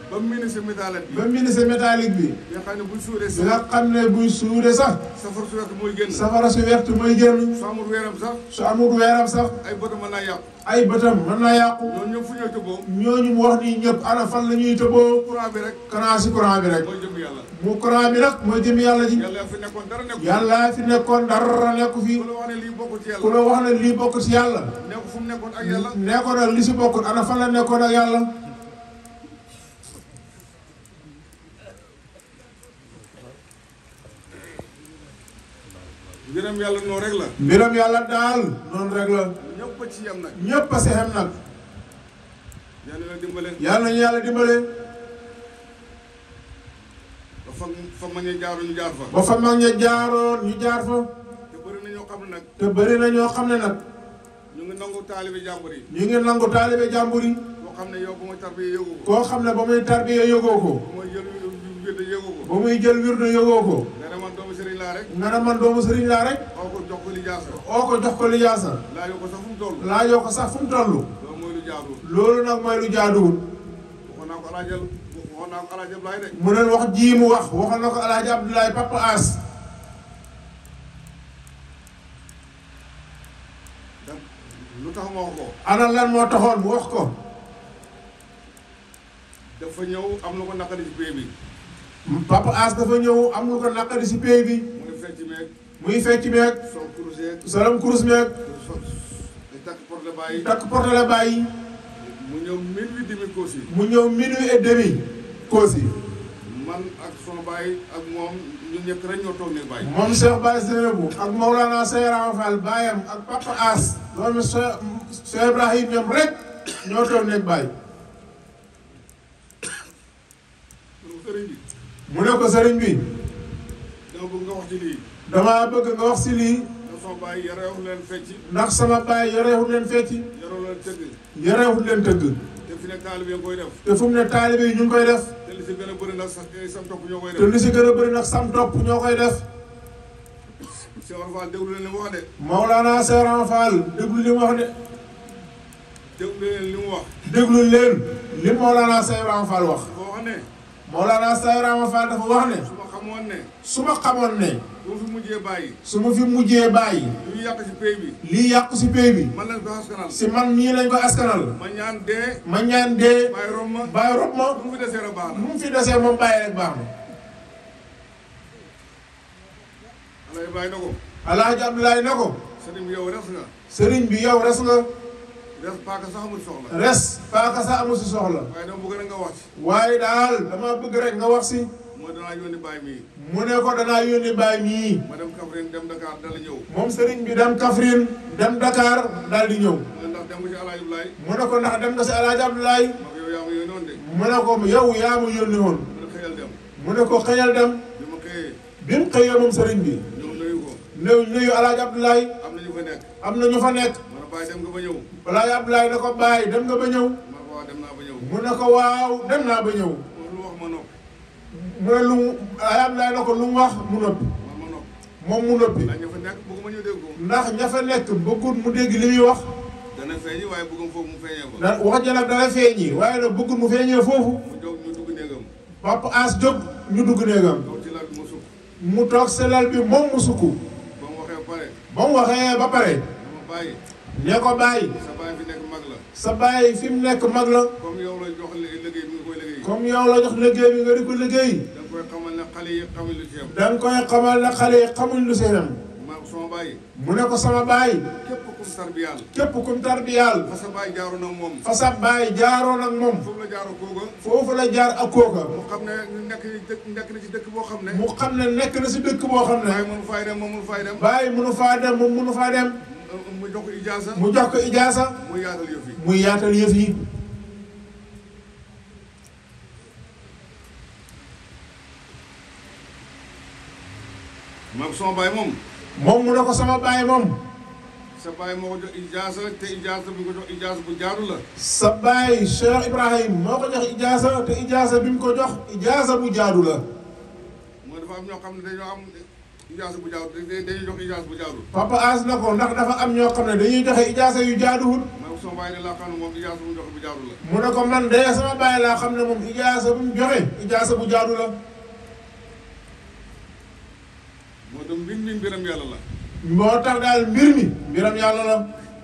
ba ministre métallique bi. ba ministre métallique bi. nga xam ne buñ suuree bi nga xam ne buy suude sax. safara su wert mooy génn. safara su wert mooy génn. su amul weeram sax. su amul weeram sax. ay bëtam mën naa yàqu. ay bëtam mën naa yàqu. ñooñu ñëpp fu ñëw tëbboo. ñooñu mu wax nii ñëpp ana fan la ñuy tëbboo. courant bi rek. kanaa si courant bi rek. mooy jëm yàlla. mu courant bi nag mooy jëm yàlla ji. yàlla fi nekkoon dara nekku. yàlla fi nekkoon dara nekku fi. ku la wax ne lii bokkul ci ku yàlla. la wax ne lii bokk ci yàlla. nekku fu mu nekkoon ak yàlla. nekkoon ak li si bokkul ana fan la nekkoon ak yàlla. mbiram yàlla noonu rek la. mbiram yàlla daal noonu rek la. ñëpp a ci yem nag. ñëpp a si xem nag. yàlla na dimbale. yàlla nañu yàlla dimbale. ba fa ma ñu jaaroon ñu jaar fa. ba fa mag ña jaaroon ñu jaar fa. te bëri na ñoo xam ne nag. te bëri na ñoo xam ne nag. ñu ngi nangu taalibe jàmbur yi. ñu ngi nangu taalibe jàmbur yi. koo xam ne yow ba muy tarbiya yëgoo ko. koo xam ne ba muy tarbiya yëgoo ko. ba muy jël wirde yëgoo ko. ba muy jël wirdu yëgoo ko. nga ne man doomu sëriñ laa rek. nga ne man doomu sëriñ laa rek. oo ko jox ko lijaasa. oo ko jox ko lijaasa. laajoo ko sax fu mu toll. laajoo ko sax fu mu toll. loolu mooy lu jaaduwul. loolu nag mooy lu jaaduwul. waxoon naa ko alaajal Ablaay de. mu ne wax ji mu wax waxoon na ko Alaaji Abdoulaye Papa As. lu tax ma wax ko. ana lan moo taxoon mu wax ko. dafa ñëw am lu ko naqari ci pay bi. Papa As dafa ñëw am lu ko naqari si pay bi. mu ngi fecc meeg. muy fecc meeg. sol kurus yeeg. solam kurus meeg. takk porte bàyyi. takk porte la bàyyi. mu ñëw minuit demi Kossy. mu ñëw minuit et demi Kossy. man ak sama baay ak moom ñun ñëpp rek ñoo toog ne baay. moom Cheikh Baye Seynabou ak Maulana Seyra Fall baayam ak Papa As loolu Cheikh Ibrahim ñoom rek ñoo toog nekk baay. sëriñ bi. mu ne ko sëriñ bi. dama bëgg nga wax ci lii. damaa bëgg nga wax si lii. ndax sama baay yareewul leen fecc. ndax sama baay yoreewul leen fecc. yareewul leen tëgg. yoreewul leen tëgg. te fi ne taalibe yi koy def. te fu mu ne taalibe yi ñu ngi koy def. te li si gën a bëri nag sam topp ñoo koy te def. li si gën a bëri nag sam topp ñoo koy def. Cheikh Omar Fall déglu leen li mu wax de. Maulana Seyra Fall déglu li mu wax de. déglu leen li mu wax. déglu leen li Maulana Seyra Fall wax. boo xam ne. Maulana Seyra Fall dafa wax ne. su ma xamoon ne. su ma xamoon ne. bu ma fi mujjee bàyyi. su ma fi mujjee bàyyi. lu yàq si pay bi. lii yàqu si pay bi. man lañ ko askanal. si man mii lañ ko askanal. ma ñaan dee. ma ñaan dee. bàyyi rom ma. bàyyi rob ma. bu mu fi desee rek baax na. mu fi desee moom bàyyi rek baax na. alay bàyyi na ko. Alaaji Abdoulaye ne ko. sëriñ bi yow res nga. sëriñ bi yow res nga. res paaka sax amul soxla. res paaka sax amul si soxla. waaye dama bëgg rek nga wax ci. waaye daal dama bëgg rek nga wax si. mooy danaa yónni baay mii. mu ne ko danaa yónni baay mii. ma dem Kaffrine dem Dakar dala ñëw. moom sëriñ bi dem Kaffrine dem Dakar daal di ñëw. mu ne ndax dem nga ci Alaaji Abdoulaye. mu ne ko ndax dem nga si Alaaji Abdoulaye. ma ko yow yaa ma yónni woon de. mu ne ko yow yaa ma yónni woon. mu ne xëyal dem. mu ne ko xëyal dem. bi ma xëyee. bi mu xëyee moom sëriñ bi. ñëw nuyu ko. nuyu Alaaji Abdoulaye. am na ñu fa nekk. am na ñu fa nekk. mu ne bàyyi dem nga ba ñëw. Alaaji Abdoulaye na ko bàyyi dem nga ba ñëw. mu ne ko waaw dem naa ba ñëw. mu ne ko waaw dem naa ba ñëw. lu wax ma noppi. mu ne lu mu Alaaji Abdoulaye na ko lu mu wax mu noppi. man ma noppi. moom mu noppi. ndax ña fa nekk bëgguma ñu dégg ko. ndax ña fa nekk bëggut mu dégg li muy wax. dana feeñi waaye bëggum foofu mu feeñee ko. wax ja nag dana feeñi waaye nag bëggut mu feeñee foofu. mu jóg ñu dugg néegam. Papa As jóg ñu dugg néegam. toog ci lal bi mu sukk. mu toog sa lal bi moom mu sukk. ba mu waxee ba pare. ba mu waxee ba pare. dama bàyyi. ne ko bàyyi. sa bàyyi fi nekk mag la. sa bàyyi fi mu nekk mag la. comme yow la jox liggéey bi nga koy liggéey. comme yow la jox liggéey bi nga di ko liggéey. da nga koy xamal ne xale yi xamuñ lu ci yem. da nga koy xamal ne xale yi xamuñ lu seen am. maa sama bàyyi. mu ne ko sama bàyyi. képp kum tarbiyaal. képp kum tarbiyaal. fa sa bàyyi jaaroon ak moom. fa sa bàyyi jaaroon ak moom. foofu la jaaroo kooga. foofu la jaar ak kooka. mu xam ne nekk na ci dëkk boo xam ne. mu xam ne nekk na si dëkk boo xam ne. bàyyi mënu faay dem moom mënu faay dem. bàyyi mënu faa dem moom mënu faa dem. mu jox ko ijaasa. mu jox ko ijaasa. muy yaatal yëf yi. muy yaatal yëf yi. maam sama baay moom. moom mu ne ko sama baay moom. sa baay moo ko jox ijaasa te ijaasa bi nga ko jox ijaasa bu jaadu la. sa baay Cheikh Ibrahim moo ko jox ijaasa te ijaasa bi mu ko jox ijaasa bu jaadu la. mooy dafa am ñoo xam ne dañoo am ijaasa bu jaadu dañuy jox ijaasa bu jaadu. Papa As na ko ndax dafa am ñoo xam ne dañuy joxe ijaasa yu jaaduwul. maam sama baay de laa xam ne moom ijaasa bu mu joxe bu jaadu la. mu ne ko man de sama baay laa xam ne moom ijaasa bu mu joxe ijaasa bu jaadu la. moo tax mbir mi mbiram yàlla la. moo tax daal mbir mi mbiram yàlla la.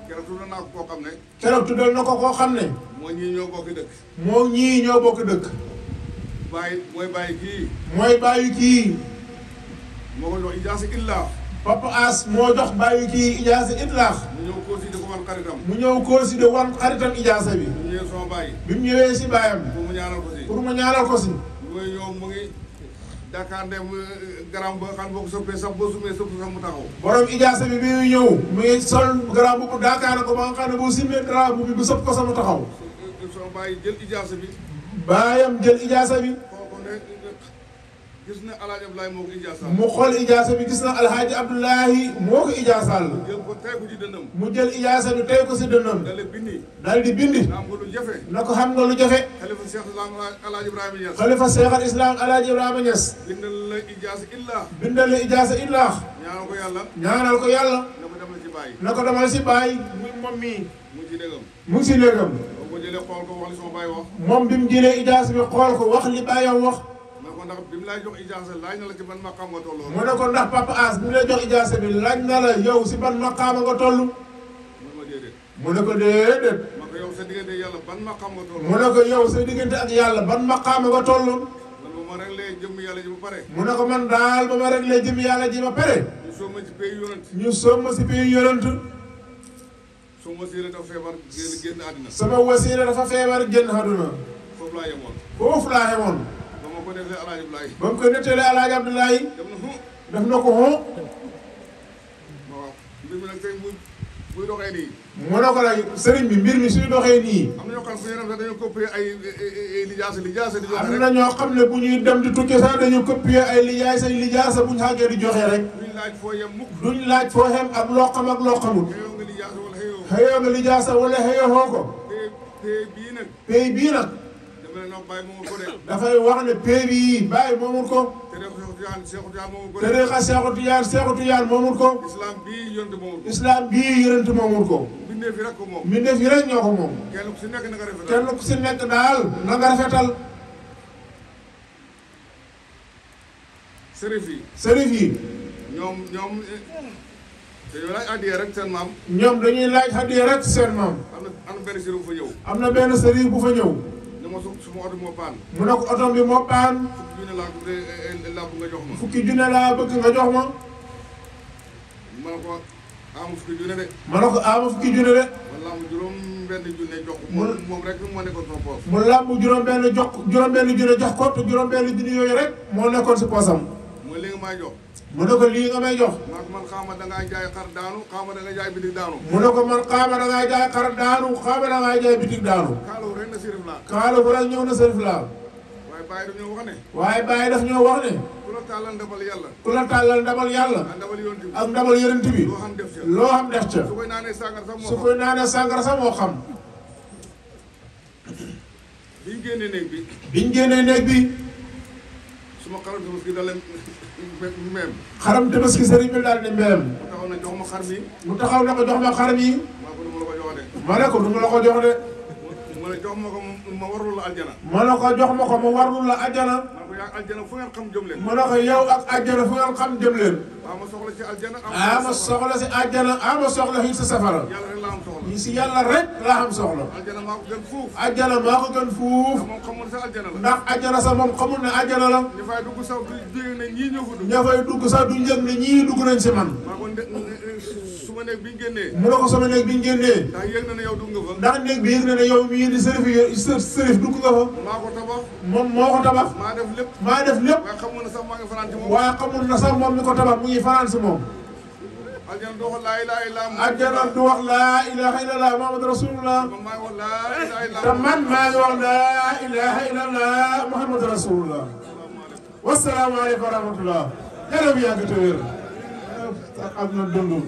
keroog tuddal naa ko koo xam ne. keroog tuddal na ko koo xam ne. moo ñii ñoo bokk dëkk. moo ñii ñoo bokk dëkk. bàyyi mooy bàyyi kii. mooy bàyyi kii. moo ko jox ijaasa illaa. Papa As moo jox bàyyi kii ijaasa itlaax. mu ñëw koosi di ko wan xaritam. mu ñëw koosi de wan xaritam ijaasa bi. mu ñëwee sama bàyyi. bi mu ñëwee si baayam. pour mu ñaanal ko si. pour mu ñaanal ko si. mu ngi ñëw mu ngi Dakar dem garam ba xam boo ko soppee sax boo sumee sëpp sax mu taxaw. borom ijaasa bi muy ñëw mu ngi sol garam bu Dakar ko ba nga xam ne boo simmee garam bi bu sëpp ko sama taxaw. sama bàyyi jël ijaasa bi. baayam jël ijaasa bi. xool ko ne gis na Alaaji Abdoulaye moo ko ijaasa. mu xool ijaasa bi gis na Alhaaji Abdoulahi moo ko ijaasaal. jël ko tey ko ci dënnam. mu jël ijaasa bi tey ko si dënnam. dale bindi. daal di bindi. nga am ko lu jafe. na ko xam nga lu jafe. xalifa Cheikh Islam Alaaji Ibrahima Niass. xalifa Cheikh al Islam Alaaji Ibrahima Niass. bindal la ijaasa illaa. bindal la ijaasa illaax. ñaanal ko yàlla. ñaanal ko yàlla. na ko demal ci bàyyi. na ko demal si bàyyi. muy moom mii. mu ngi ci déggam. mu ngi si néegam. boo ko jëlee xool ko wax li sama bàyyi wax. moom bi mu jëlee ijaasa bi xool ko wax li bàyyam wax. ma ko ndax bi mu lay jox ijaasa laaj na la ci ban maqaam nga tolloo. mu ne ko ndax Papa As bi mu lay jox ijaasa bi laaj na la yow si ban maqaama nga toll. mu ma déedéet. mu ne ko déedéet. ma ko yow sa diggante yàlla ban maqaam nga tolloo. mu ne ko yow sa diggante ak yàlla ban maqaama nga toll. man ba ma réglé jëmm yàlla ji ba pare. mu ne ko man daal ba ma réglé jëm yàlla ji ba pare. ñu soog ma ci pays yonent. ñu soog ma si pays yonent. soo ma siiree dafa feebar génn àddina. sama wasiila dafa feebar génn àdduna. foofu laa yemoon. foofu laa yemoon. ba ma ko defee Alaaji Abdoulaye. ba mu ko nettalee Alaaji Abdoulaye. dem na hu. def na ko hon. waaw mbir mi nag tey buy doxee nii. mu ne ko nag sëriñ bi mbir mi suy doxee nii. am na ñoo xam fu ñu dem sax dañoo copier ay lijaasa di joxe am rek. na ñoo xam ne bu ñuy dem di tukki sax dañu copier ay lijaasa lijaasa bu ñu xàggee di joxe rek. duñ laaj foo yem mukk. duñ laaj foo xem ak loo xam ak loo xamul. xëyoo nga lijaasa wala xëyoo. xëyoo nga lijaasa wala xëyoo ko. te bii nag. pay bii nag. dama ne non bàyyi moomu ko de. dafay wax ne pay bii bàyyi moomul ko. te de Seexu Tijaan moomu ko de. tariqa Seexu Tijaan moomul ko. islam bii yonent moomu ko. islam bii yonent moomul ko. bindee fi rek ko moom. mbindeef yi rek ñoo ko moom. kenn ku si nekk na nga rafetal. kenn ku si nekk daal na nga rafetal. sërif yi. sërif yi. ñoom dañoo laaj addiya rek seen maam. ñoom dañuy laaj hadiya rek seen maam. am na benn sërif bu fa ñëw. am na benn sërif bu fa ñëw. ne ma suma oto moo paan. mu ne ko oto bi moo paan. fukki junne laa bëgg nga jox ma. fukki junne laa bëgg nga jox ma. ma ne ko amu fukki junne de. ma ne ko ama fukki junne de. ma làmb juróom benn junne jox ko. moom rek moo nekkoon sama poos. mu làmb juróom benn junne jox ko te juróom benn junne yooyu rek moo nekkoon si poosam. mooy li nga may jox. mu ne ko lii nga may jox. man xaama da ngaa jaay xar daanu xaama da nga jaay bitig daanu. mu ne ko man xaama da ngaa jaay xar daanu xaama da ngaa jaay bitig daanu. kaalawu rek na sirif laa. kaalawu rek ñëw na sërif laa. waaye bàyyi daf ñoo wax ne. waaye bàyyi daf ñoo wax ne. ku la tàllal ndabal yàlla. ku la tàllal ndabal yàlla. ak ndabal yonent bi. loo xam def ca. su koy naanee sàngara sax moo xam. su koy naanee sàngara sax moo xam. biñ génnee néeg bi. biñ génnee néeg bi. suma xaram tabaski daal leen mbeem. xaram tabaski sëriñ bi daal di mbeem. mu taxaw na jox ma xar mi. mu taxaw na ko jox ma xar mi. maa ko du ma la ko jox de. ma ne ko du ma la ko jox de. mu ne jox ma ko ma warul la aljana. ma ne ko jox ma ko ma warul la aljana. ma ne ko yaa aljana fu ngeen xam jëm leen. ma ne ko yow ak aljana fu ngeen xam jëm leen. ma soxla ci aljana. ma soxla si aljana ma soxla fi sa safara. yàlla rek la am soxla. si yàlla rek la am soxla. aljana maa ko gën fuuf. aljana maa ko gën fuuf. moom xamul sa aljana la. ndax aljana sax moom xamul ne aljana la. ñu fay dugg sax du jóge ne ñii ñoo fa dugg. ña fay dugg sax du njëg ne ñii dugg nañ si man. maa ko suma néeg bi ñu génnee. mu ne ko sama néeg bi ñu génnee. ndax yëg na ne yow dugg nga fa. ndax néeg bi yëg na ne yow mii di sërif dugg nga fa. maa ko tabax. moom moo ko tabax. maa def lépp. maa def lépp. waaye xamul na sax maa ngi fanaan ci moom. waaye xamul na sax moom mi ko tabax mu ngi fanaan si moom. aljana du wax laa ilaaha illallaah. aljana du wax laa ilaaha illallaah Muhammadu Rasulullah. te man maa ngi wax laa ilaaha illallaah Muhammadu Rasulullah. wasalaamu aleykum wa rahmatullah. yàlla bu yàgg te wér. am na dund.